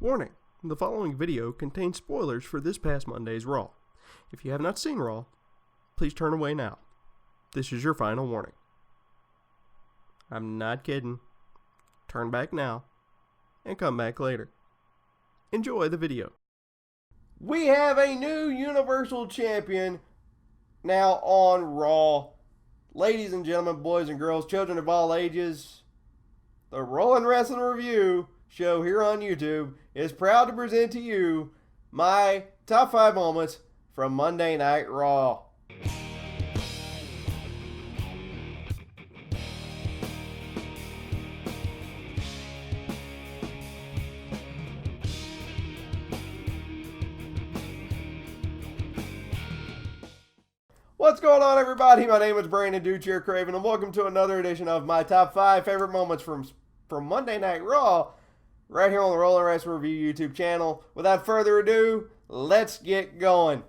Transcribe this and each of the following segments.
Warning, the following video contains spoilers for this past Monday's Raw. If you have not seen Raw, please turn away now. This is your final warning. I'm not kidding. Turn back now and come back later. Enjoy the video. We have a new Universal Champion now on Raw. Ladies and gentlemen, boys and girls, children of all ages, the Rollin' Wrestling Review show here on YouTube is proud to present to you my top 5 moments from Monday Night Raw. What's going on, everybody? My name is Brandon Duchair Craven, and welcome to another edition of my top 5 favorite moments from Monday Night Raw, right here on the Rollin' Wrestling Review YouTube channel. Without further ado, let's get going.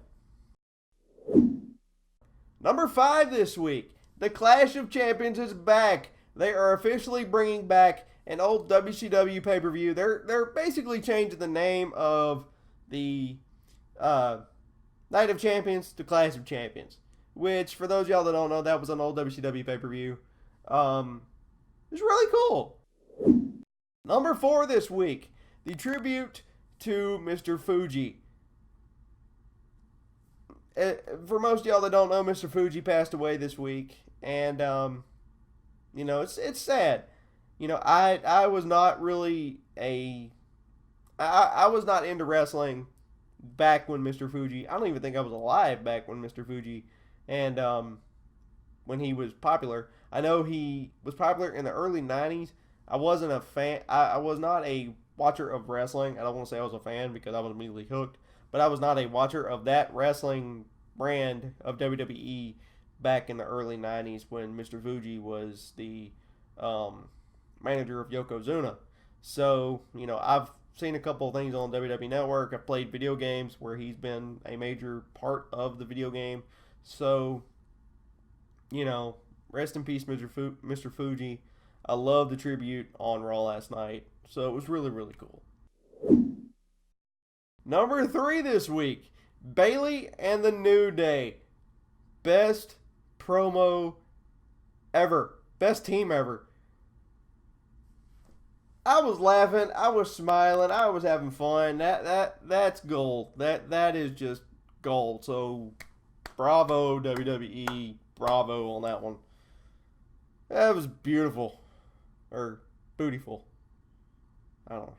Number 5 this week, the Clash of Champions is back. They are officially bringing back an old WCW pay-per-view. They're basically changing the name of the Night of Champions to Clash of Champions. Which, for those of y'all that don't know, that was an old WCW pay-per-view. It's really cool. Number 4 this week, the tribute to Mr. Fuji. For most of y'all that don't know, Mr. Fuji passed away this week. And, you know, it's sad. You know, I was not really I was not into wrestling back when Mr. Fuji, I don't even think I was alive back when Mr. Fuji and when he was popular. I know he was popular in the early 90s. I wasn't a fan. I was not a watcher of wrestling. I don't want to say I was a fan because I was immediately hooked. But I was not a watcher of that wrestling brand of WWE back in the early 90s when Mr. Fuji was the manager of Yokozuna. So, you know, I've seen a couple of things on WWE Network. I've played video games where he's been a major part of the video game. So, you know, rest in peace, Mr. Fuji. I love the tribute on Raw last night. So it was really, really cool. Number 3 this week, Bayley and the New Day. Best promo ever. Best team ever. I was laughing, I was smiling, I was having fun. That's gold. That is just gold. So bravo WWE, bravo on that one. That was beautiful. Or bootyful. I don't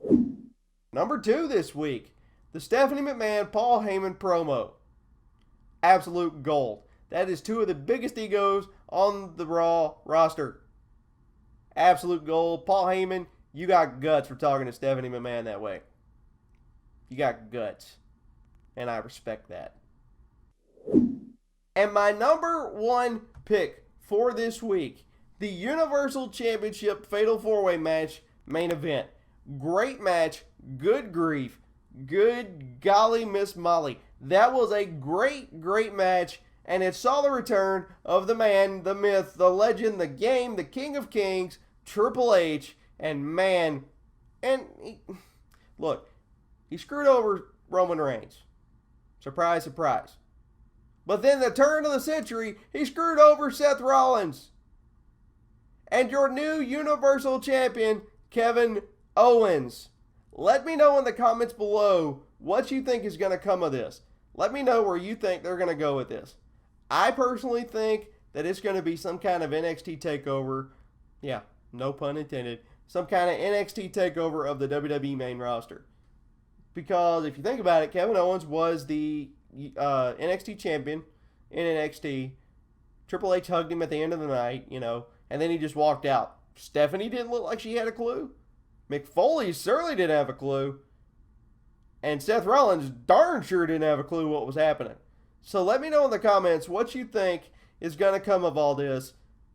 know. Number 2 this week, the Stephanie McMahon, Paul Heyman promo. Absolute gold. That is 2 of the biggest egos on the Raw roster. Absolute gold. Paul Heyman, you got guts for talking to Stephanie McMahon that way. You got guts. And I respect that. And my number 1 pick for this week, the Universal Championship Fatal 4-Way match main event. Great match. Good grief. Good golly Miss Molly. That was a great, great match. And it saw the return of the man, the myth, the legend, the game, the King of Kings, Triple H. And man, look, he screwed over Roman Reigns. Surprise, surprise. But then the turn of the century, he screwed over Seth Rollins. And your new Universal Champion, Kevin Owens. Let me know in the comments below what you think is going to come of this. Let me know where you think they're going to go with this. I personally think that it's going to be some kind of NXT takeover. Yeah, no pun intended. Some kind of NXT takeover of the WWE main roster. Because if you think about it, Kevin Owens was the NXT champion in NXT. Triple H hugged him at the end of the night, you know, and then he just walked out. Stephanie didn't look like she had a clue. Mick Foley certainly didn't have a clue. And Seth Rollins darn sure didn't have a clue what was happening. So let me know in the comments what you think is going to come of all this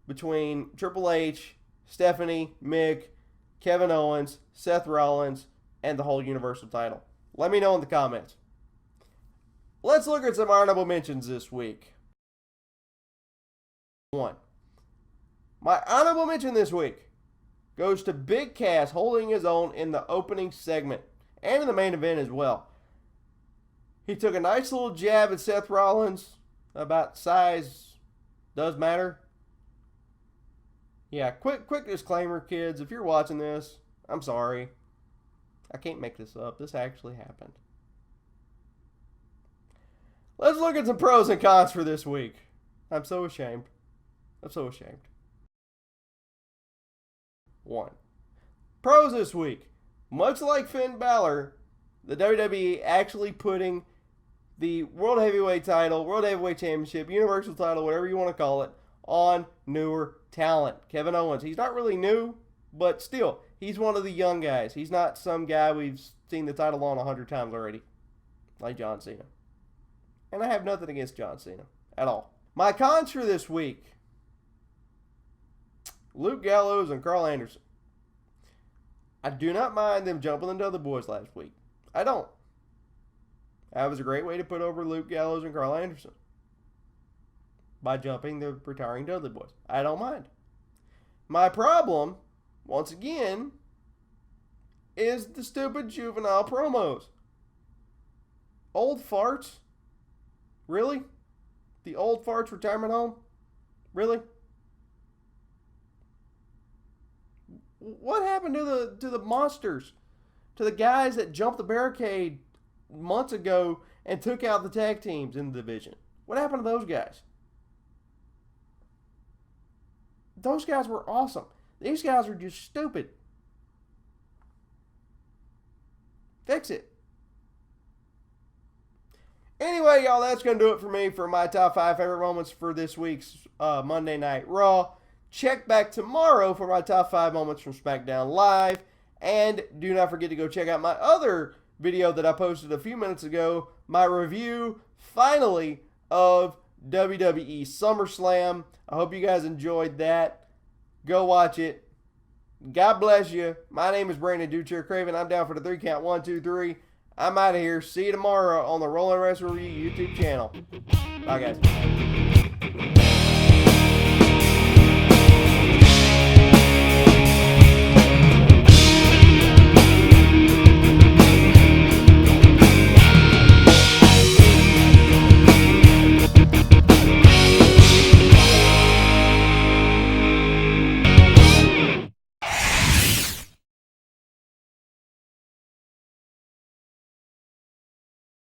between Triple H, Stephanie, Mick, Kevin Owens, Seth Rollins, and the whole Universal title. Let me know in the comments. Let's look at some honorable mentions this week. 1. My honorable mention this week goes to Big Cass, holding his own in the opening segment and in the main event as well. He took a nice little jab at Seth Rollins about size does matter. Yeah, quick disclaimer, kids. If you're watching this, I'm sorry. I can't make this up. This actually happened. Let's look at some pros and cons for this week. I'm so ashamed. 1. Pros this week. Much like Finn Balor, the WWE actually putting the World Heavyweight title, World Heavyweight Championship, Universal title, whatever you want to call it, on newer talent. Kevin Owens. He's not really new, but still, he's one of the young guys. He's not some guy we've seen the title on 100 times already, like John Cena. And I have nothing against John Cena at all. My cons for this week. Luke Gallows and Carl Anderson. I do not mind them jumping into the boys last week. I don't. That was a great way to put over Luke Gallows and Carl Anderson. By jumping the retiring Dudley boys. I don't mind. My problem, once again, is the stupid juvenile promos. Old farts? Really? The old farts retirement home? Really? What happened to the monsters? To the guys that jumped the barricade months ago and took out the tag teams in the division? What happened to those guys? Those guys were awesome. These guys are just stupid. Fix it. Anyway, y'all, that's going to do it for me for my top 5 favorite moments for this week's Monday Night Raw. Check back tomorrow for my top 5 moments from SmackDown Live. And do not forget to go check out my other video that I posted a few minutes ago. My review, finally, of WWE SummerSlam. I hope you guys enjoyed that. Go watch it. God bless you. My name is Brandon Duchair Craven. I'm down for the 3 count. 1, 2, 3. I'm out of here. See you tomorrow on the Rolling Wrestling Review YouTube channel. Bye, guys.